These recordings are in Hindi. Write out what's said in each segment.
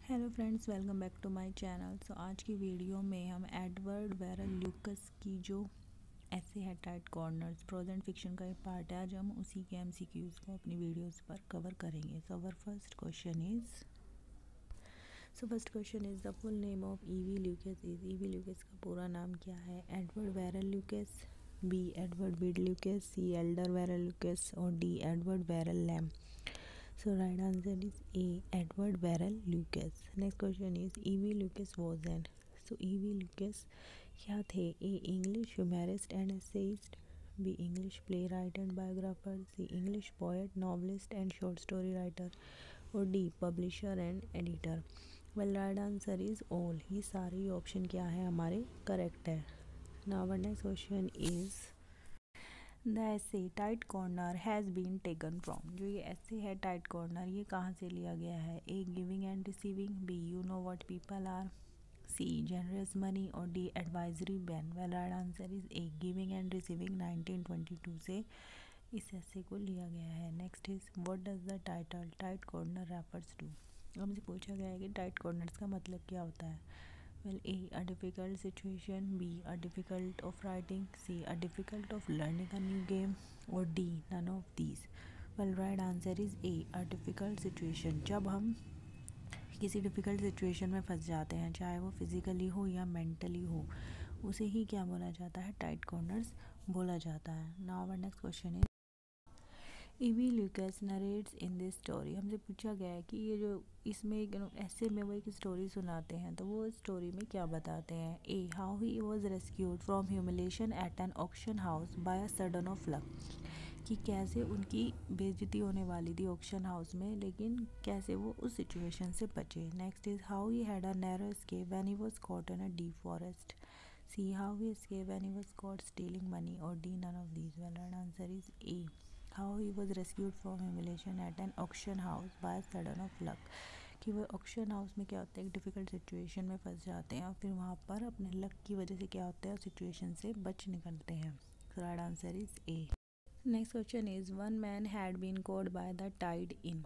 Hello friends, welcome back to my channel. So आज की वीडियो में हम एडवर्ड वेरल ल्यूकस की जो ऐसे है tight corners prose and fiction का एक पार्ट है, आज हम उसी के एमसीक्यूज़ को अपनी वीडियोस पर कवर करेंगे। So our first question is the full name of E V Lucas is. E V Lucas का पूरा नाम क्या है? Edward Verrall Lucas, B Edward Beed Lucas, C Elder Verrall Lucas और D Edward Verrall Lamb. So right answer is A, Edward Verrell Lucas. Next question is E.V. Lucas was an. So E.V. Lucas क्या थे? A, English humorist and essayist, B, English playwright and biographer, C, English poet, novelist and short story writer और D, publisher and editor. Well, right answer is all. ये सारे ऑप्शन क्या है हमारे करेक्ट है. Now our next question is the essay tight corner has been taken from. जो ये ऐसे है टाइट कॉर्नर, ये कहाँ से लिया गया है? A, giving and receiving, B, you know what people are, C, generous money और D, advisory ban. Well right answer is A, giving and receiving 1922 से इस ऐसे को लिया गया है। Next is what does the title tight corner refers to. हमसे पूछा गया है कि टाइट कॉर्नर्स का मतलब क्या होता है। Well, A, a difficult situation, B, a difficult of writing, C, a difficult of learning a new game और D, none of these. Well, right answer is A, a difficult situation. जब हम किसी डिफ़िकल्ट सिचुएशन में फंस जाते हैं, चाहे वो फिज़िकली हो या मेंटली हो, उसे ही क्या बोला जाता है? टाइट कॉर्नर्स बोला जाता है। Now our next question is E V Lucas narrates in this story. हमसे पूछा गया है कि ये जो इसमें एक ऐसे में वो एक स्टोरी सुनाते हैं, तो वो स्टोरी में क्या बताते हैं? A, how he was rescued from humiliation at an auction house by a sudden of luck. कि कैसे उनकी बेइज्जती होने वाली थी ऑक्शन हाउस में, लेकिन कैसे वो उस सिचुएशन से बचे। Next is how he had a narrow escape when he was caught in a deep forest, C, how he escape when he was caught stealing money और D, none of these. Well right answer is A, how he was rescued from humiliation at an auction house by a sudden of luck। कि वो ऑक्शन हाउस में क्या होता है, एक डिफ़िकल्ट सिचुएशन में फंस जाते हैं और फिर वहाँ पर अपने लक की वजह से क्या होता है, सिचुएशन से बच निकलते हैं। Right answer is A. Next question is one man had been caught by the tide in.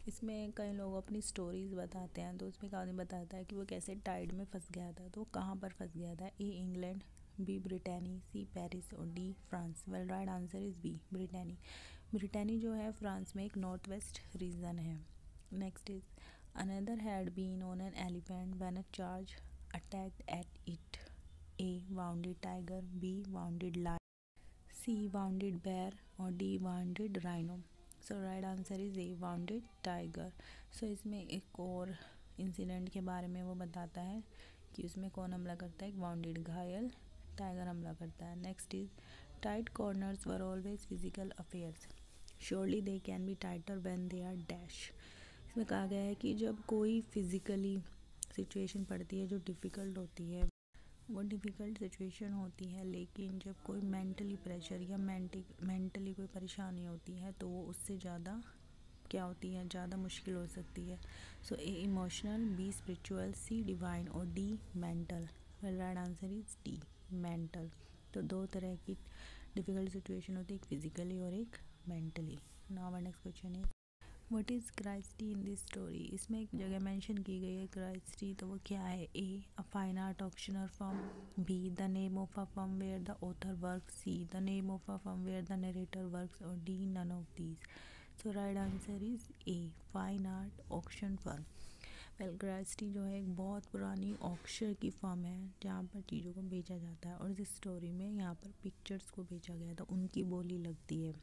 इसमें कई लोग अपनी स्टोरीज बताते हैं, तो उसमें कहानी बताता है कि वो कैसे टाइड में फंस गया था। तो कहाँ पर फंस गया था? A, England, B, Brittany, C, Paris और D, France. Well right answer is B, Brittany. Brittany जो है फ्रांस में एक नॉर्थ वेस्ट रीजन है। Next is another had been on an elephant when a charge attacked at it. A, wounded tiger, B, wounded lion, C, wounded bear और D, wounded rhino. So right answer is A, wounded tiger. So इसमें एक और इंसिडेंट के बारे में वो बताता है कि उसमें कौन हमला करता है, एक वाउंडेड घायल टाइगर हमला करता है। Next is tight corners were always physical affairs, surely they can be tighter when they are dash. इसमें कहा गया है कि जब कोई फिज़िकली सिचुएशन पड़ती है जो डिफ़िकल्ट होती है, वो डिफ़िकल्ट सिचुएशन होती है, लेकिन जब कोई मेंटली प्रेशर या मेंटली कोई परेशानी होती है तो वो उससे ज़्यादा क्या होती है, ज़्यादा मुश्किल हो सकती है। सो ए, इमोशनल, बी, स्पिरिचुअल, सी, डिवाइन और D, mental. Well right answer is D, mental. तो दो तरह की डिफ़िकल्ट सिचुएशन होती है, एक फिजिकली और एक mentally. Now our next question is what is Christie in this story. इसमें एक जगह मेंशन की गई है क्राइस्टी, तो वो क्या है? A, a fine art auctioneer firm, B, the name of a firm where the author work, C, the name of a firm where the narrator works और D, none of these. So right answer is A, fine art auction firm. Well, Christie जो है एक बहुत पुरानी ऑक्शन की फर्म है जहाँ पर चीज़ों को बेचा जाता है, और इस स्टोरी में यहाँ पर पिक्चर्स को बेचा गया था, उनकी बोली लगती है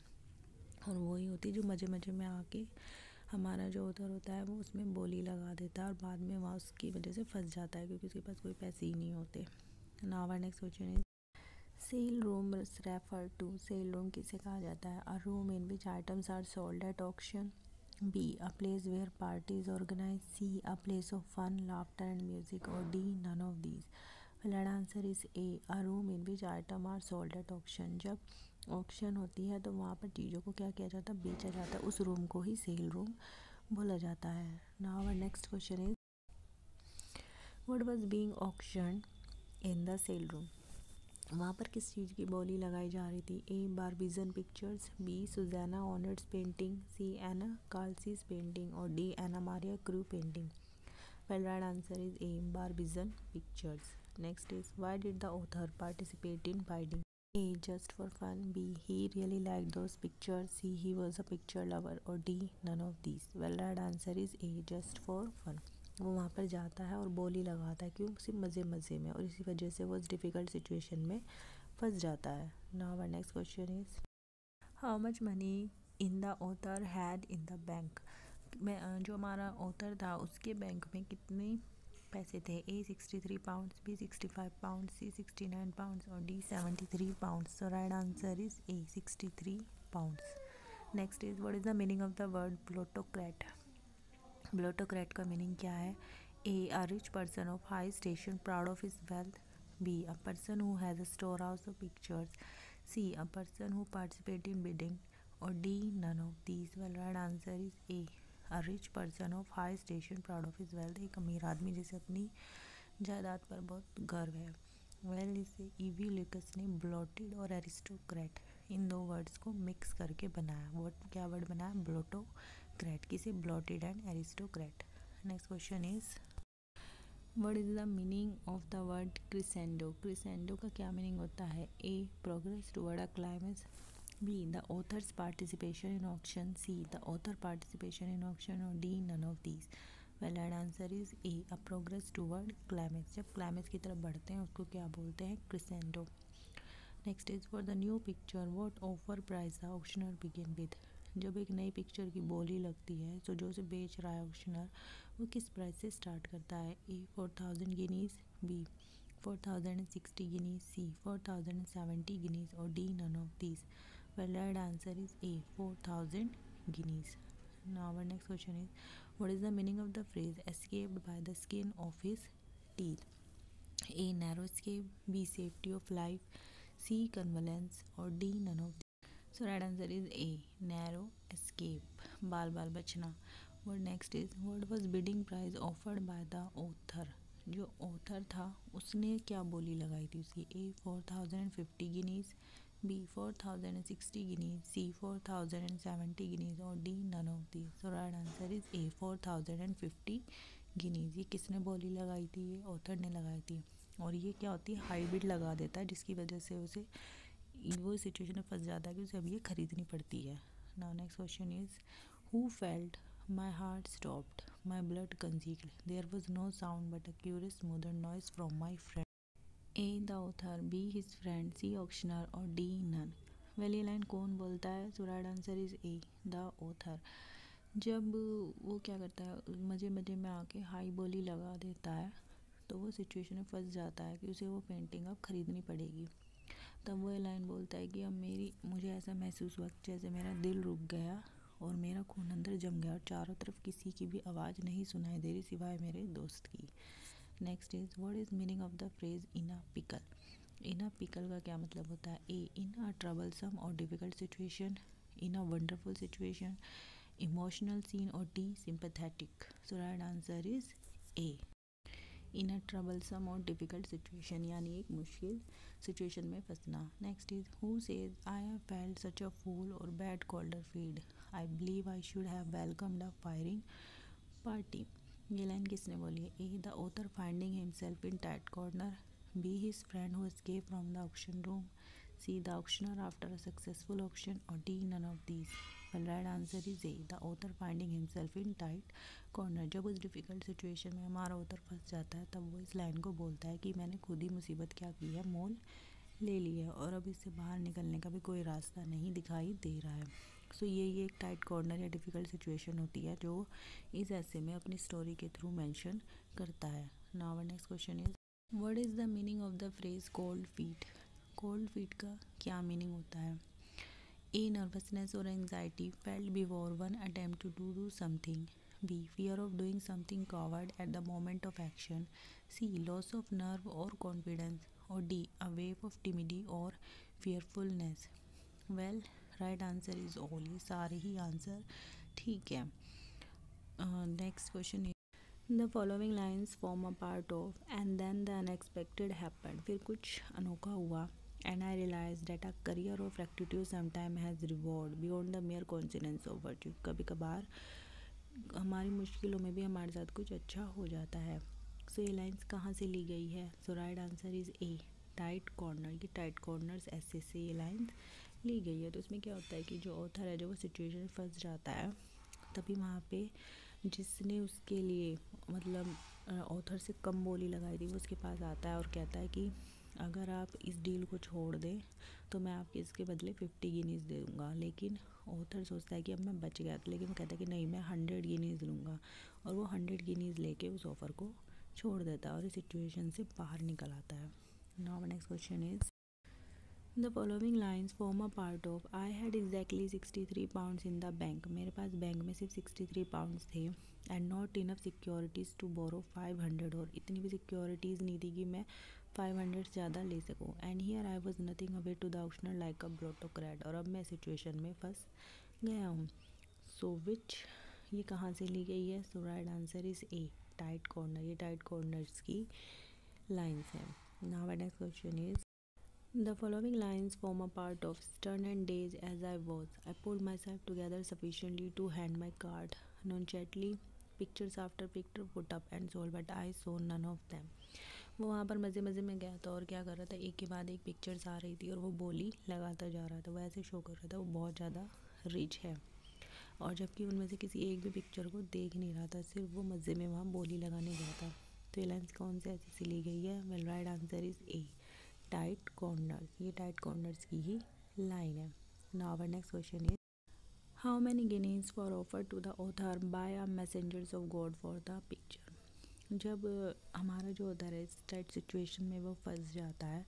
और वही होती है जो मज़े मज़े में आके हमारा जो ऑथर होता है वो उसमें बोली लगा देता है और बाद में वहाँ उसकी वजह से फंस जाता है क्योंकि उसके पास कोई पैसे ही नहीं होते। Now our next question is sale room refer to. Sale room किसे कहा जाता है? A room in which items are sold at auction, B, a place where parties organize, C, a place of fun laughter and music और D, none of these. Right answer is A, a room in which item are sold at auction. जब ऑक्शन होती है तो वहाँ पर चीज़ों को क्या किया जाता है, बेचा जाता है, उस रूम को ही सेल रूम बोला जाता है। Now our next question is what was being auctioned in the sale room. वहाँ पर किस चीज़ की बोली लगाई जा रही थी? A, Barbizon pictures, B, Susanna owners painting, C, Anna Carlsey's painting और D, Anna Maria Crew painting. Well, right answer is A. Barbizon Pictures. Next is, why did the author participate in bidding? A. Just for fun. B. He really liked those pictures. C. He was a picture lover. Or D. None of these. Well, right answer is A. Just for fun. वो वहाँ पर जाता है और बोली लगाता है, क्यों? सिर्फ मज़े मज़े में, और इसी वजह से वो उस डिफ़िकल्ट सिचुएशन में फंस जाता है. Now our next question is, how much money in the author had in the bank? में जो हमारा ऑथर था उसके बैंक में कितने पैसे थे? A 63 pounds, B 65 pounds, C 69 pounds और D 73 pounds. So right answer is A 63 pounds. Next is, what is the meaning of the word plutocrat? Plutocrat का मीनिंग क्या है? A. A rich person of high station proud of his wealth. B. A person who has a storehouse of pictures. C. A person who participates in bidding. Or D. None of these. Well, right answer is A. A rich person of high station proud of his wealth. एक अमीर आदमी जिसे अपनी जायदाद पर बहुत गर्व है. वेल, इसे ईवी लुकस ने ब्लोटेड और एरिस्टोक्रेट इन दो वर्ड्स को मिक्स करके बनाया. वर्ड क्या वर्ड बनाया? ब्लोटोक्रेट. किसे? Bloated and aristocrat. Next question is, what is the meaning of the word crescendo? Crescendo का क्या मीनिंग होता है? A. Progress toward a climax. B. The author's participation in auction. C. The author participation in auction. और D. None of these. Well, right answer is A. A progress toward climax. जब क्लाइमेक्स की तरफ बढ़ते हैं उसको क्या बोलते हैं? Crescendo. Next is, for the new picture what offer price the auctioneer begin with? जब एक नई पिक्चर की बोली लगती है तो जो उसे बेच रहा है ऑक्शनर, वो किस प्राइस से स्टार्ट करता है? A 4000 guineas, B 4060 guineas, C 4070 guineas और D none of these. Well, right answer is A 4000 guineas. Now our next question is, what is the meaning of the phrase escaped by the skin of his teeth? A. Narrow escape, B safety of life, C. Convalescence और D. None of these. So right answer is A. Narrow escape. बाल बाल बचना. What next is, what was bidding price offered by the author? जो author था उसने क्या बोली लगाई थी उसकी? A 4050 guineas, B 4060 guineas, C 4070 guineas और D. None of these. So right answer is A 4050 guineas. ये किसने बोली लगाई थी? ये author ने लगाई थी. और ये क्या होती है? हाई बिड लगा देता है, जिसकी वजह से उसे वो सिचुएशन में फंस जाता है कि उसे अब ये खरीदनी पड़ती है. Now next question is, who felt my heart stopped my blood congealed there was no sound but a curious smother noise from my friend. A. The author, B his friend, C auctioneer और डी नन. वेल, ये लाइन कौन बोलता है? So right answer is A. The author. जब वो क्या करता है, मज़े मज़े में आके हाई बोली लगा देता है तो वो सिचुएशन में फंस जाता है कि उसे वो पेंटिंग अब ख़रीदनी पड़ेगी. तब वो लाइन बोलता है कि अब मुझे ऐसा महसूस हुआ जैसे मेरा दिल रुक गया और मेरा खून अंदर जम गया और चारों तरफ किसी की भी आवाज़ नहीं सुनाई दे रही सिवाय मेरे दोस्त की. Next is, what is meaning of the phrase in a pickle? In a pickle का क्या मतलब होता है? ए. इन अ ट्रबलसम और difficult situation, in a wonderful situation, emotional scene और D sympathetic. So right answer is A. In a troublesome और डिफ़िकल्ट सिचुएशन, यानी एक मुश्किल सिचुएशन में फंसना. Next is, who says I have felt such a fool और bad colder feed, I believe I should have welcomed a firing party. ये लाइन किसने बोली है? A. The author finding himself in tight corner, B his friend who escape from the auction room, C the auctioneer after a successful auction और D none of these. Well, right answer is A. The author finding himself in tight corner. जब उस डिफ़िकल्ट सिचुएशन में हमारा ऑथर फंस जाता है तब वो इस लाइन को बोलता है कि मैंने खुद ही मुसीबत क्या की है, मोल ले ली है और अब इससे बाहर निकलने का भी कोई रास्ता नहीं दिखाई दे रहा है. सो ये एक टाइट कॉर्नर या डिफ़िकल्ट सिचुएशन होती है जो इस ऐसे में अपनी स्टोरी के थ्रू मेंशन करता है. Now our next question is, what is the meaning of the phrase cold feet? Cold feet का क्या मीनिंग होता है? A. Nervousness or anxiety felt before one attempt to do something. B. Fear of doing something coward at the moment of action. C. Loss of nerve or confidence. Or D. A wave of timidity or fearfulness. Well, right answer is all. ये सारे ही आंसर ठीक है. Next question is, the following lines form a part of and then the unexpected happened. फिर कुछ अनोखा हुआ. And I realized that a career of rectitude sometimes has reward beyond the mere coincidence of virtue. कभी कभार हमारी मुश्किलों में भी हमारे साथ कुछ अच्छा हो जाता है। सो ये लाइंस कहाँ से ली गई है? So right answer is A, tight corner. ये टाइट कॉर्नर्स ऐसे से ये लाइंस ली गई है। तो इसमें क्या होता है कि जो ऑथर है, जो वो सिचुएशन में फंस जाता है, तभी वहाँ पे जिसने उसके लिए मतलब ऑथर से कम बोली लगाई थी वो उसके पास आता है और कहता है कि अगर आप इस डील को छोड़ दें तो मैं आपके इसके बदले 50 गिनीज़ दे दूँगा। लेकिन ऑथर सोचता है कि अब मैं बच गया, तो लेकिन वो कहता है कि नहीं, मैं 100 गिनीज़ लूँगा, और वो 100 गिनीज़ लेके उस ऑफ़र को छोड़ देता है और इस सिचुएशन से बाहर निकल आता है। Now next question is the following lines form a part of I had exactly 63 pounds in the bank. मेरे पास बैंक में सिर्फ 63 पाउंड्स थे। And not enough securities to borrow 500, और इतनी भी सिक्योरिटीज़ नहीं थी कि मैं 500 से ज़्यादा ले सकूँ। And here I was nothing away to the optional like a brotocrat, और अब मैं सिचुएशन में फंस गया हूँ। सो विच, ये कहाँ से ली गई है? So right answer is A, tight corner. ये टाइट कॉर्नर्स की लाइन्स हैं। Now next question is the following lines form a part of stern and days as I was. I pulled myself together sufficiently to hand my card nonchalantly. Pictures after picture put up and sold, but I saw none of them. वो वहाँ पर मज़े मज़े में गया था और क्या कर रहा था, एक के बाद एक पिक्चर्स आ रही थी और वो बोली लगाता जा रहा था। वो ऐसे शो कर रहा था वो बहुत ज़्यादा रिच है, और जबकि उनमें से किसी एक भी पिक्चर को देख नहीं रहा था, सिर्फ वो मज़े में वहाँ बोली लगाने गया था। तो ये लाइन्स कौन से ऐसे ली गई है? Well right answer is A, tight corner. ये टाइट कॉर्नर्स की ही लाइन है। Now our next question is how many guineas for offer to the author by a messengers of God for the picture. जब हमारा जो ऑथर है इस टाइट सिचुएशन में वो फंस जाता है,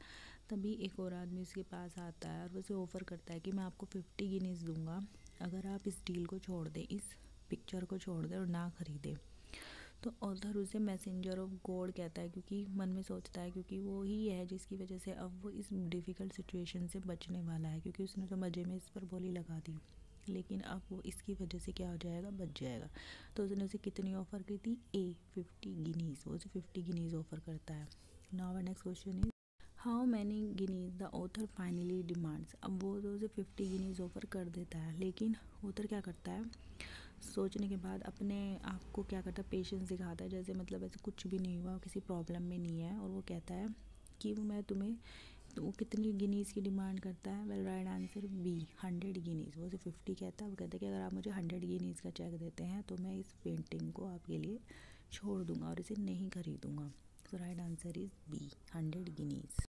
तभी एक और आदमी उसके पास आता है और उसे ऑफ़र करता है कि मैं आपको 50 गिनीज दूंगा अगर आप इस डील को छोड़ दें, इस पिक्चर को छोड़ दें और ना ख़रीदें। तो ऑथर उसे मैसेंजर ऑफ गॉड कहता है, क्योंकि मन में सोचता है क्योंकि वो ही है जिसकी वजह से अब वो इस डिफ़िकल्ट सिचुएशन से बचने वाला है, क्योंकि उसने तो मज़े में इस पर बोली लगा दी, लेकिन अब वो इसकी वजह से क्या हो जाएगा, बच जाएगा। तो उसने उसे कितनी ऑफ़र की थी? A, 50 guineas. वो उसे 50 गिनीज़ ऑफ़र करता है। Now our next question is how many guineas the author finally demands. अब वो तो उसे 50 गिनीज ऑफ़र कर देता है, लेकिन ऑथर क्या करता है, सोचने के बाद अपने आप को क्या करता है, पेशेंस दिखाता है, जैसे मतलब ऐसे कुछ भी नहीं हुआ, किसी प्रॉब्लम में नहीं है, और वो कहता है कि मैं तुम्हें, तो वो कितनी गिनीज़ की डिमांड करता है? Well right answer B, 100 guineas. वो उसे 50 कहता है, वो कहता है कि अगर आप मुझे 100 गिनीज़ का चेक देते हैं तो मैं इस पेंटिंग को आपके लिए छोड़ दूंगा और इसे नहीं खरीदूंगा। So right answer is B, 100 guineas.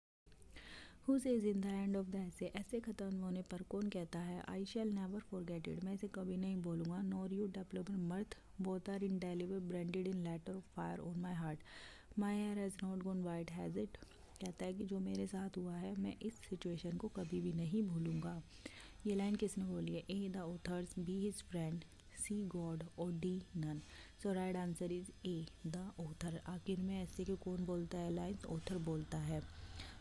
Who says in the end of the essay, essay ख़त्म होने पर कौन कहता है, I shall never forget it, मैं इसे कभी नहीं भूलूंगा, nor you developer mirth, both are indelible branded in letter of fire on my heart, my hair has not gone white has it. कहता है कि जो मेरे साथ हुआ है मैं इस सिचुएशन को कभी भी नहीं भूलूंगा। ये लाइन किसने बोली है? A, the authors, B, his friend, C, God, और D, none. So right answer is A, the author. आखिर में ऐसे को कौन बोलता है लाइन्स? ऑथर बोलता है।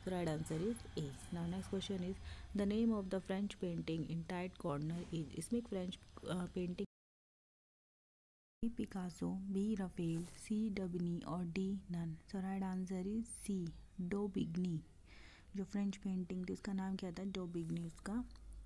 So right answer is A. Now next question is the name of the French painting in tight corner is। इसमें एक French painting, B Picasso, B Raphael, C Daubigny और D none. So right answer is C, Daubigny. जो फ्रेंच पेंटिंग थी उसका नाम क्या था? डोबिग्नी उसका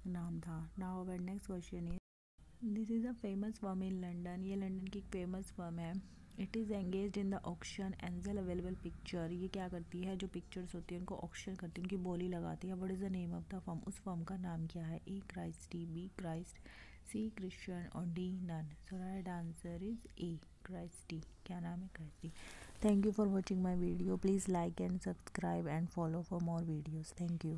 नाम था। Now our next question is this is a famous firm in London. ये लंदन की एक फेमस फर्म है। It is engage in the auction angel available picture. ये क्या करती है, जो पिक्चर्स होती है उनको ऑक्शन करती है, उनकी बोली लगाती है। What is the name of the firm? उस फर्म का नाम क्या है? A, Christie, B, Christ, C, Christian, और D, none. So right answer is A, Christie. क्या नाम है? Christie. Thank you for watching my video. Please like and subscribe and follow for more videos. Thank you.